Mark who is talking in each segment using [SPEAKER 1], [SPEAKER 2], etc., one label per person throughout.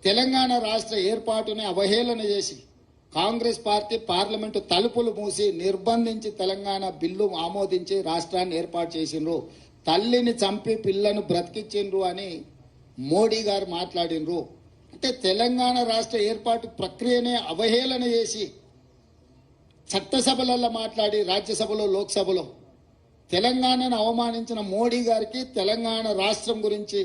[SPEAKER 1] తెలంగాణ రాష్ట్ర ఏర్పాటుని అవహేళన చేసి కాంగ్రెస్ పార్టీ పార్లమెంటు తలుపులు మూసి నిర్బంధించి తెలంగాణ బిల్లు ఆమోదించి రాష్ట్రాన్ని ఏర్పాటు చేసిండ్రు. తల్లిని చంపి పిల్లను బ్రతికించిండ్రు అని మోడీ గారు మాట్లాడినరు. అంటే తెలంగాణ రాష్ట్ర ఏర్పాటు ప్రక్రియనే అవహేళన చేసి చట్టసభలలో మాట్లాడి రాజ్యసభలో లోక్సభలో తెలంగాణను అవమానించిన మోడీ గారికి తెలంగాణ రాష్ట్రం గురించి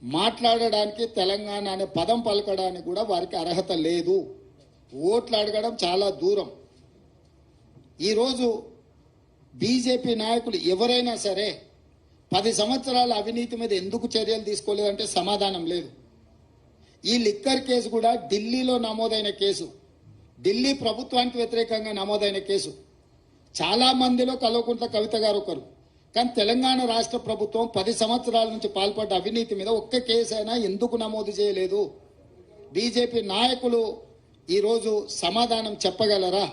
[SPEAKER 1] మాట్లాడడానికి, తెలంగాణ అనే పదం పలకడానికి కూడా వారికి అర్హత లేదు. ఓట్లు అడగడం చాలా దూరం. ఈరోజు బీజేపీ నాయకులు ఎవరైనా సరే 10 సంవత్సరాల అవినీతి మీద ఎందుకు చర్యలు తీసుకోలేదంటే సమాధానం లేదు. ఈ లిక్కర్ కేసు కూడా ఢిల్లీలో నమోదైన కేసు, ఢిల్లీ ప్రభుత్వానికి వ్యతిరేకంగా నమోదైన కేసు. చాలా మందిలో కల్వకుంట్ల కవిత గారు ఒకరు. కానీ తెలంగాణ రాష్ట్ర ప్రభుత్వం 10 సంవత్సరాల నుంచి పాల్పడ్డ అవినీతి మీద ఒక్క కేసు అయినా ఎందుకు నమోదు చేయలేదు? బీజేపీ నాయకులు ఈరోజు సమాధానం చెప్పగలరా?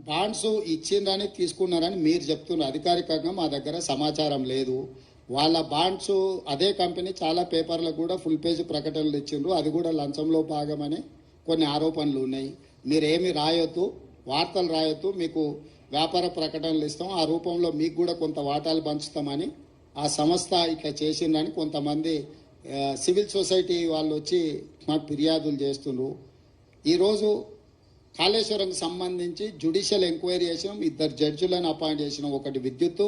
[SPEAKER 1] బాండ్స్ ఇచ్చిందని తీసుకున్నారని మీరు చెప్తున్నారు. అధికారికంగా మా దగ్గర సమాచారం లేదు. వాళ్ళ బాండ్స్ అదే కంపెనీ చాలా పేపర్లకు కూడా ఫుల్ పేజ్ ప్రకటనలు ఇచ్చిండ్రు. అది కూడా లంచంలో భాగమని కొన్ని ఆరోపణలు ఉన్నాయి. మీరేమి రాయొద్దు, వార్తలు రాయొద్దు, మీకు వ్యాపార ప్రకటనలు ఇస్తాం, ఆ రూపంలో మీకు కూడా కొంత వాటాలు పంచుతామని ఆ సంస్థ ఇట్లా చేసిందని కొంతమంది సివిల్ సొసైటీ వాళ్ళు వచ్చి మాకు ఫిర్యాదులు చేస్తుండ్రు. ఈరోజు కాళేశ్వరంకి సంబంధించి జ్యుడిషియల్ ఎంక్వైరీ చేసినాం, 2 జడ్జిలను అపాయింట్ చేసినాం. ఒకటి విద్యుత్తు,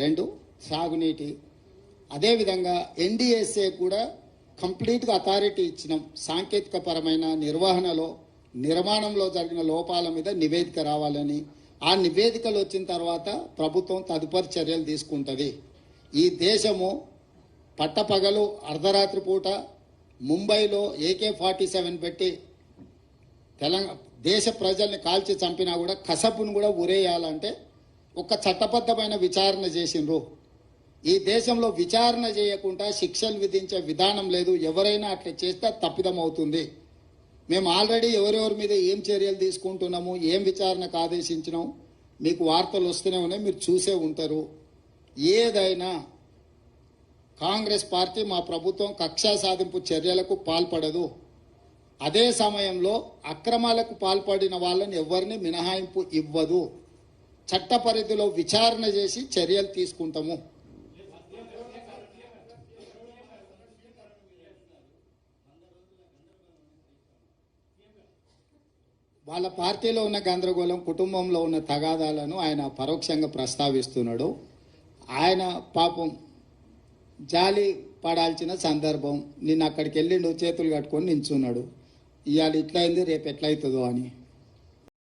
[SPEAKER 1] 2 సాగునీటి. అదేవిధంగా ఎన్డీఎస్ఏ కూడా కంప్లీట్గా అథారిటీ ఇచ్చినాం. సాంకేతిక పరమైన నిర్వహణలో, నిర్మాణంలో జరిగిన లోపాల మీద నివేదిక రావాలని. ఆ నివేదికలు వచ్చిన తర్వాత ప్రభుత్వం తదుపరి చర్యలు తీసుకుంటుంది. ఈ దేశము పట్టపగలు అర్ధరాత్రి పూట ముంబైలో AK-47 పెట్టి దేశ ప్రజల్ని కాల్చి చంపినా కూడా కసపును కూడా ఉరేయాలంటే ఒక చట్టబద్ధమైన విచారణ చేసిండ్రు. ఈ దేశంలో విచారణ చేయకుండా శిక్షలు విధించే విధానం లేదు. ఎవరైనా అట్లా చేస్తే తప్పిదం అవుతుంది. మేము ఆల్రెడీ ఎవరెవరి మీద ఏం చర్యలు తీసుకుంటున్నాము, ఏం విచారణకు ఆదేశించినాం మీకు వార్తలు వస్తూనే ఉన్నాయి, మీరు చూసే ఉంటారు. ఏదైనా కాంగ్రెస్ పార్టీ మా ప్రభుత్వం కక్షా సాధింపు చర్యలకు పాల్పడదు. అదే సమయంలో అక్రమాలకు పాల్పడిన వాళ్ళని ఎవరిని మినహాయింపు ఇవ్వదు. చట్ట పరిధిలో విచారణ చేసి చర్యలు తీసుకుంటాము. వాళ్ళ పార్టీలో ఉన్న గందరగోళం, కుటుంబంలో ఉన్న తగాదాలను ఆయన పరోక్షంగా ప్రస్తావిస్తున్నాడు. ఆయన పాపం జాలి పడాల్సిన సందర్భం. నిన్న అక్కడికి వెళ్ళిండు, చేతులు కట్టుకొని నించున్నాడు. ఇవాళ ఇట్లయింది, రేపు ఎట్లయితుందో అని.